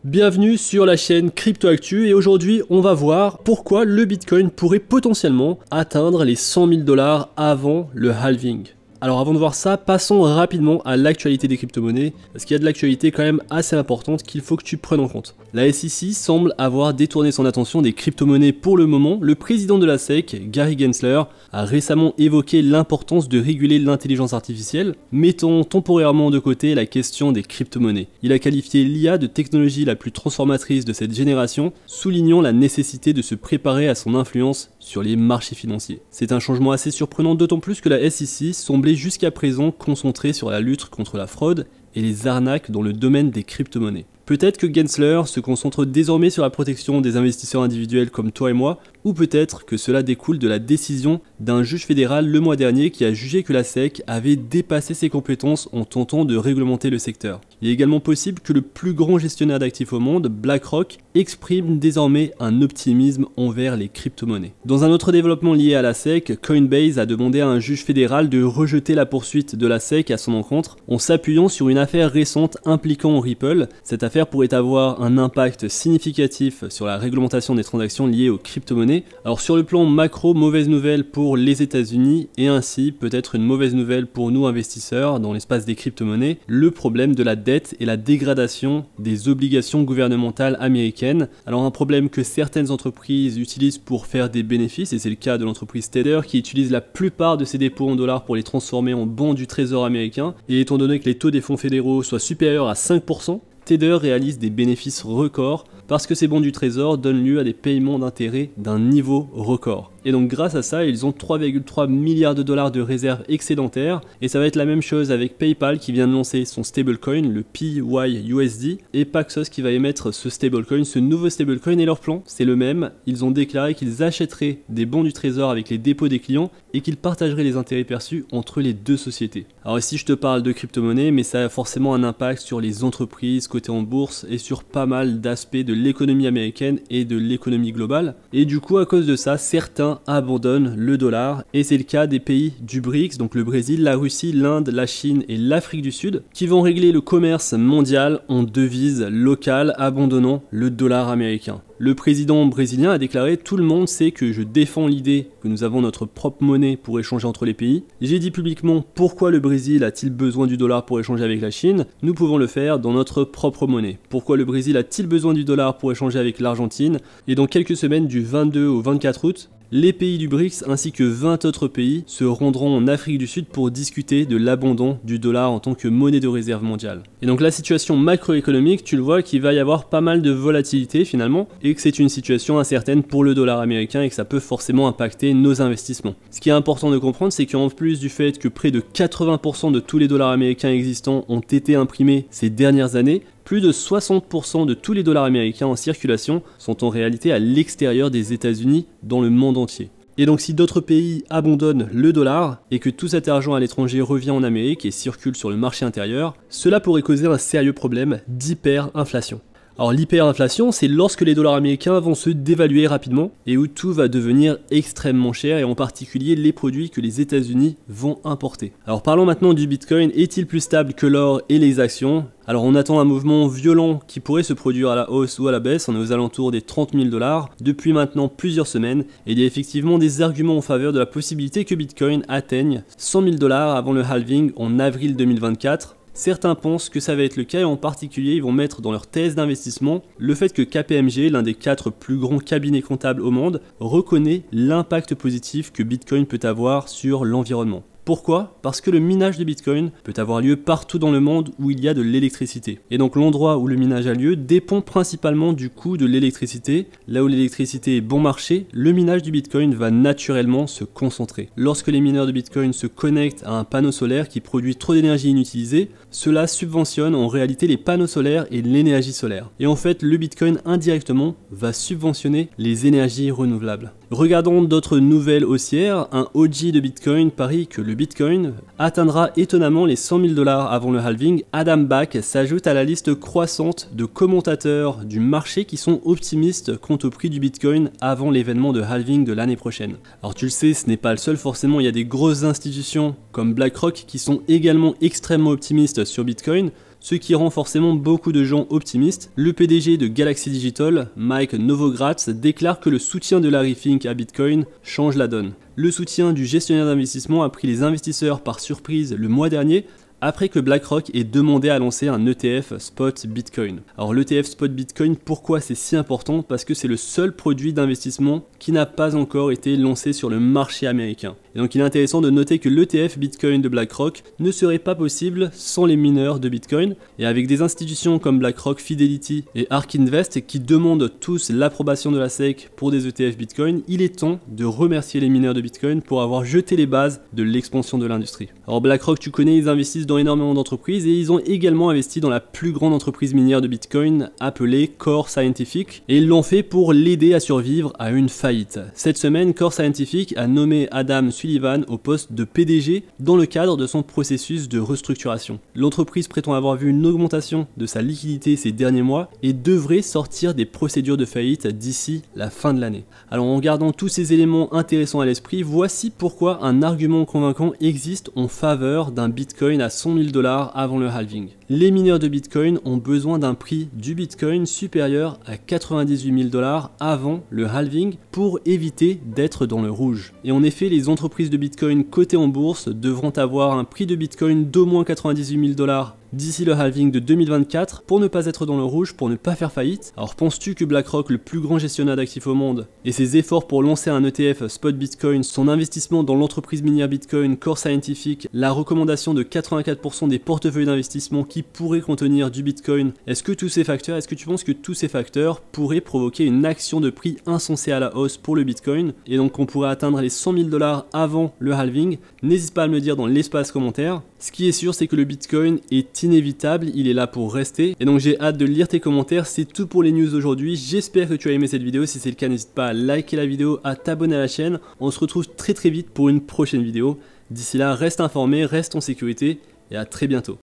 Bienvenue sur la chaîne CryptoActu et aujourd'hui on va voir pourquoi le Bitcoin pourrait potentiellement atteindre les 100 000 $ avant le halving. Alors avant de voir ça, passons rapidement à l'actualité des crypto-monnaies, parce qu'il y a de l'actualité quand même assez importante qu'il faut que tu prennes en compte. La SEC semble avoir détourné son attention des crypto-monnaies pour le moment. Le président de la SEC, Gary Gensler, a récemment évoqué l'importance de réguler l'intelligence artificielle, mettant temporairement de côté la question des crypto-monnaies. Il a qualifié l'IA de technologie la plus transformatrice de cette génération, soulignant la nécessité de se préparer à son influence sur les marchés financiers. C'est un changement assez surprenant, d'autant plus que la SEC semblait jusqu'à présent concentrée sur la lutte contre la fraude et les arnaques dans le domaine des crypto-monnaies. Peut-être que Gensler se concentre désormais sur la protection des investisseurs individuels comme toi et moi, ou peut-être que cela découle de la décision d'un juge fédéral le mois dernier qui a jugé que la SEC avait dépassé ses compétences en tentant de réglementer le secteur. Il est également possible que le plus grand gestionnaire d'actifs au monde, BlackRock, exprime désormais un optimisme envers les crypto-monnaies. Dans un autre développement lié à la SEC, Coinbase a demandé à un juge fédéral de rejeter la poursuite de la SEC à son encontre en s'appuyant sur une affaire récente impliquant Ripple. Cette affaire pourrait avoir un impact significatif sur la réglementation des transactions liées aux crypto-monnaies. Alors sur le plan macro, mauvaise nouvelle pour les États-Unis et ainsi peut-être une mauvaise nouvelle pour nous investisseurs dans l'espace des crypto-monnaies, le problème de la dette et la dégradation des obligations gouvernementales américaines. Alors un problème que certaines entreprises utilisent pour faire des bénéfices, et c'est le cas de l'entreprise Tether qui utilise la plupart de ses dépôts en dollars pour les transformer en bons du trésor américain, et étant donné que les taux des fonds fédéraux soient supérieurs à 5%, Tether réalise des bénéfices records parce que ces bons du trésor donnent lieu à des paiements d'intérêt d'un niveau record. Et donc grâce à ça, ils ont 3,3 milliards de dollars de réserves excédentaires, et ça va être la même chose avec PayPal qui vient de lancer son stablecoin, le PYUSD, et Paxos qui va émettre ce stablecoin, ce nouveau stablecoin, et leur plan, c'est le même. Ils ont déclaré qu'ils achèteraient des bons du trésor avec les dépôts des clients et qu'ils partageraient les intérêts perçus entre les deux sociétés. Alors ici je te parle de crypto-monnaie, mais ça a forcément un impact sur les entreprises cotées en bourse et sur pas mal d'aspects de l'économie américaine et de l'économie globale. Et du coup, à cause de ça, certains abandonnent le dollar, et c'est le cas des pays du BRICS, donc le Brésil, la Russie, l'Inde, la Chine et l'Afrique du Sud, qui vont régler le commerce mondial en devises locales, abandonnant le dollar américain. Le président brésilien a déclaré « Tout le monde sait que je défends l'idée que nous avons notre propre monnaie pour échanger entre les pays. J'ai dit publiquement pourquoi le Brésil a-t-il besoin du dollar pour échanger avec la Chine. Nous pouvons le faire dans notre propre monnaie. Pourquoi le Brésil a-t-il besoin du dollar pour échanger avec l'Argentine ?» Et dans quelques semaines, du 22 au 24 août, les pays du BRICS ainsi que 20 autres pays se rendront en Afrique du Sud pour discuter de l'abandon du dollar en tant que monnaie de réserve mondiale. Et donc la situation macroéconomique, tu le vois qu'il va y avoir pas mal de volatilité finalement, et que c'est une situation incertaine pour le dollar américain et que ça peut forcément impacter nos investissements. Ce qui est important de comprendre, c'est qu'en plus du fait que près de 80% de tous les dollars américains existants ont été imprimés ces dernières années, plus de 60% de tous les dollars américains en circulation sont en réalité à l'extérieur des États-Unis dans le monde entier. Et donc si d'autres pays abandonnent le dollar et que tout cet argent à l'étranger revient en Amérique et circule sur le marché intérieur, cela pourrait causer un sérieux problème d'hyperinflation. Alors l'hyperinflation, c'est lorsque les dollars américains vont se dévaluer rapidement et où tout va devenir extrêmement cher, et en particulier les produits que les États-Unis vont importer. Alors parlons maintenant du Bitcoin. Est-il plus stable que l'or et les actions ? Alors on attend un mouvement violent qui pourrait se produire à la hausse ou à la baisse. On est aux alentours des 30 000 $ depuis maintenant plusieurs semaines, et il y a effectivement des arguments en faveur de la possibilité que Bitcoin atteigne 100 000 $ avant le halving en avril 2024. Certains pensent que ça va être le cas, et en particulier ils vont mettre dans leur thèse d'investissement le fait que KPMG, l'un des 4 plus grands cabinets comptables au monde, reconnaît l'impact positif que Bitcoin peut avoir sur l'environnement. Pourquoi ? Parce que le minage de Bitcoin peut avoir lieu partout dans le monde où il y a de l'électricité. Et donc l'endroit où le minage a lieu dépend principalement du coût de l'électricité. Là où l'électricité est bon marché, le minage du Bitcoin va naturellement se concentrer. Lorsque les mineurs de Bitcoin se connectent à un panneau solaire qui produit trop d'énergie inutilisée, cela subventionne en réalité les panneaux solaires et l'énergie solaire. Et en fait, le Bitcoin indirectement va subventionner les énergies renouvelables. Regardons d'autres nouvelles haussières. Un OG de Bitcoin parie que le Bitcoin atteindra étonnamment les 100 000 $ avant le halving. Adam Back s'ajoute à la liste croissante de commentateurs du marché qui sont optimistes quant au prix du Bitcoin avant l'événement de halving de l'année prochaine. Alors tu le sais, ce n'est pas le seul, forcément il y a des grosses institutions comme BlackRock qui sont également extrêmement optimistes sur Bitcoin. ce qui rend forcément beaucoup de gens optimistes. Le PDG de Galaxy Digital, Mike Novogratz, déclare que le soutien de Larry Fink à Bitcoin change la donne. Le soutien du gestionnaire d'investissement a pris les investisseurs par surprise le mois dernier, après que BlackRock ait demandé à lancer un ETF Spot Bitcoin. Alors l'ETF Spot Bitcoin, pourquoi c'est si important? Parce que c'est le seul produit d'investissement qui n'a pas encore été lancé sur le marché américain. Et donc il est intéressant de noter que l'ETF Bitcoin de BlackRock ne serait pas possible sans les mineurs de Bitcoin. Et avec des institutions comme BlackRock, Fidelity et ARK Invest qui demandent tous l'approbation de la SEC pour des ETF Bitcoin, il est temps de remercier les mineurs de Bitcoin pour avoir jeté les bases de l'expansion de l'industrie. Alors BlackRock, tu connais, ils investissent dans énormément d'entreprises et ils ont également investi dans la plus grande entreprise minière de Bitcoin appelée Core Scientific et ils l'ont fait pour l'aider à survivre à une faillite. Cette semaine, Core Scientific a nommé Adam Sullivan au poste de PDG dans le cadre de son processus de restructuration. L'entreprise prétend avoir vu une augmentation de sa liquidité ces derniers mois et devrait sortir des procédures de faillite d'ici la fin de l'année. Alors en gardant tous ces éléments intéressants à l'esprit, voici pourquoi un argument convaincant existe en faveur d'un Bitcoin à 100 000 $ avant le halving. Les mineurs de Bitcoin ont besoin d'un prix du Bitcoin supérieur à 98 000 $ avant le halving pour éviter d'être dans le rouge. Et en effet, les entreprises de Bitcoin cotées en bourse devront avoir un prix de Bitcoin d'au moins 98 000 $ d'ici le halving de 2024 pour ne pas être dans le rouge, pour ne pas faire faillite. Alors penses-tu que BlackRock, le plus grand gestionnaire d'actifs au monde, et ses efforts pour lancer un ETF Spot Bitcoin, son investissement dans l'entreprise minière Bitcoin, Core Scientific, la recommandation de 84% des portefeuilles d'investissement qui pourraient contenir du Bitcoin, est-ce que tu penses que tous ces facteurs pourraient provoquer une action de prix insensée à la hausse pour le Bitcoin, et donc qu'on pourrait atteindre les 100 000 $ avant le halving? N'hésite pas à me le dire dans l'espace commentaire. Ce qui est sûr, c'est que le Bitcoin est inévitable, il est là pour rester. Et donc j'ai hâte de lire tes commentaires, c'est tout pour les news d'aujourd'hui. J'espère que tu as aimé cette vidéo, si c'est le cas, n'hésite pas à liker la vidéo, à t'abonner à la chaîne. On se retrouve très vite pour une prochaine vidéo. D'ici là, reste informé, reste en sécurité et à très bientôt.